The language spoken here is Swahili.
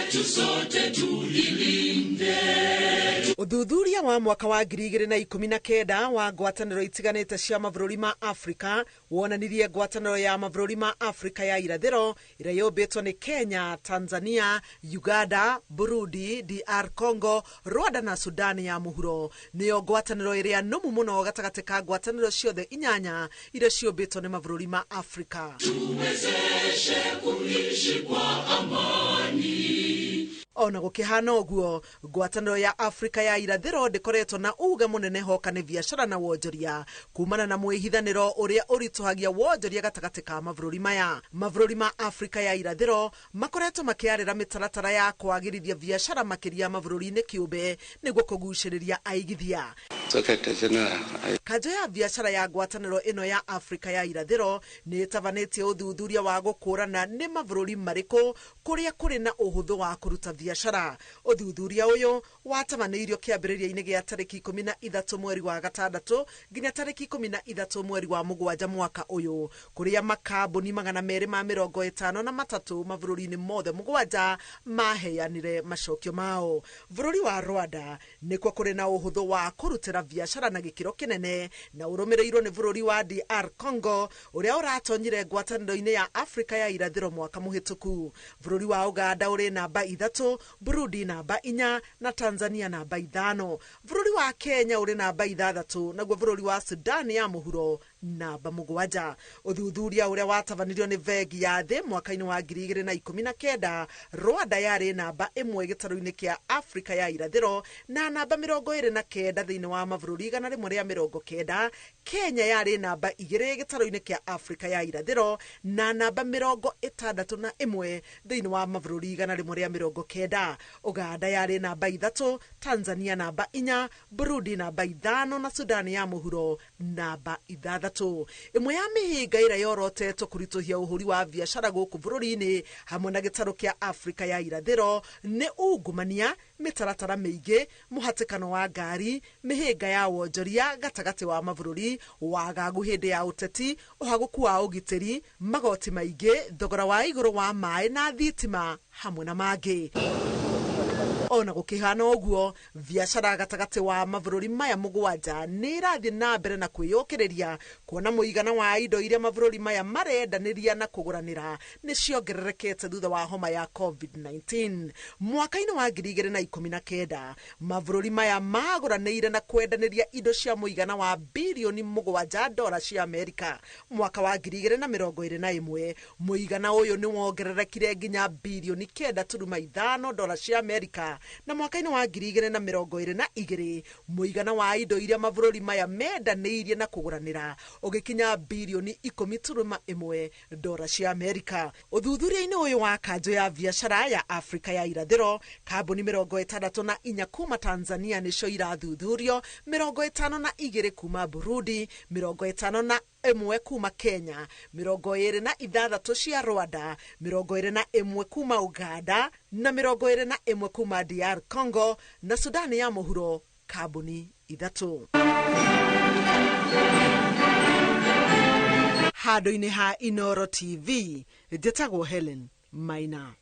yetu sote tulilinde. Uthuthuria wa mwaka wa 2019 wa ngwatanĩro itiganĩte cia mabũrũri ma Afrika wonanirie ngwatanĩro ya mabũrũri ma Afrika ya irathĩro ĩrĩa yũmbĩtwo nĩ Kenya, Tanzania, Uganda, Burundi, DR Congo, Rwanda na Sudan ya mũhuro nĩyo ngwatanĩro ĩrĩa nũmu mũno gatagatĩ ka ngwatanĩro ciothe inyanya iria ciũmbĩtwo nĩ mabũrũri ma Afrika. Tuwezeshe kuishi kwa amani. Ona gũkĩhana ũguo, ngwatanĩro ya Afrika ya irathĩro ndĩkoretwo na uga mũnene hoka nĩ biacara na wonjoria kumana na mwĩhithanĩro ũrĩa ũritũhagia wonjoria gatagatĩ ka mabũrũri maya. Mabũrũri ma Afrika ya irathĩro makoretwo makĩarĩra mĩtaratara ya kwagĩrithia biacara makĩria mabũrũri-inĩ kĩũmbe nĩguo kũgucĩrĩria aigithia. Kanjũ ya biacara ya ngwatanĩro ĩno ya Afrika ya irathĩro nĩ ĩtabanĩtie ũthuthuria wa gũkũrana nĩ mabũrũri marĩkũ kũrĩa kũrĩ na ũhũthũ wa kũruta biacara. Ũthuthuria ũyũ watabanĩirio kĩambĩrĩria-inĩ gĩa tarĩki 13 mweri wa gatandatũ nginya tarĩki 13 mweri wa mũgwanja mwaka ũyũ, kũrĩa makambuni 253 mabũrũri-inĩ mothe mũgwanja maheanire macokio mao. Bũrũri wa Rwanda nĩkuo kũrĩ na ũhũthũ wa kũrutĩra biacara na gĩkĩro kĩnene, na ũrũmĩrĩirwo nĩ bũrũri wa DR Congo ũrĩa ũratonyire ngwatanĩro-inĩ ya Afrika ya irathĩro mwaka mũhĩtũku. Bũrũri wa Uganda ũrĩ namba 3, Burundi namba 4 na Tanzania namba 5. Bũrũri wa Kenya ũrĩ namba 6, naguo bũrũri wa Sudan ya mũhuro namba 7. Ũthuthuria ũrĩa watabanirio nĩ bengi ya thĩ mwaka-inĩ wa 2019, Rwanda yarĩ namba 1 gĩtarũ-inĩ kĩa Afrika ya irathĩro na namba 29 thĩinĩ wa mabũrũri 190. Kenya yarĩ namba 2 gĩtarũ-inĩ kĩa Afrika ya irathĩro na namba 61 thĩinĩ wa mabũrũri 190. Uganda yarĩ namba 3, Tanzania namba 4, Burundi namba 5 na Sudan ya mũhuro namba 6. Ĩmwe ya mĩhĩnga ĩrĩa yorotetwo kũritũhia ũhũri wa biacara gũkũ bũrũri-inĩ hamwe na gĩtarũ kĩa Afrika ya irathĩro nĩ ungumania, mĩtaratara mĩingĩ, mũhatĩkano wa ngari, mĩhĩnga ya wonjoria gatagatĩ wa mabũrũri, wagagu hĩndĩ ya ũteti, ũhagũku wa ũgitĩri, magoti maingĩ, thogora wa igũrũ wa maĩ na thitima hamwe na mangĩ. Ona gũkĩhana ũguo, biacara gatagatĩ wa mabũrũri maya mũgwanja nĩ ĩrathiĩ na mbere na kwĩyũkĩrĩria, kuona mũigana wa indo iria mabũrũri maya marendanĩria na kũgũranĩra nĩ ciongererekete thutha wa homa ya COVID-19. Mwaka-inĩ wa 2019, mabũrũri maya magũranĩire na kwendanĩria indo cia mũigana wa birioni $7 cia Amerika. Mwaka wa 2021, mũigana ũyũ nĩ wongererekire nginya birioni $9.5 cia Amerika, na mwaka-inĩ wa 2022, mũigana wa indo iria mabũrũri maya mendanĩirie na kũgũranĩra ũgĩkinya birioni $10.1 cia Amerika. Ũthuthuria-inĩ ũyũ wa kanjũ ya biacara ya Afrika ya irathĩro, kambuni 64 kuma Tanzania nĩcio irathuthurio, 52 kuma Burundi, 51 kuma Kenya, 26 cia Rwanda, 21 kuma Uganda na 21 kuma DR Congo na Sudan ya mũhuro kambuni 3. Handũ-inĩ ha Inoro TV, njĩtagwo Helen Maina.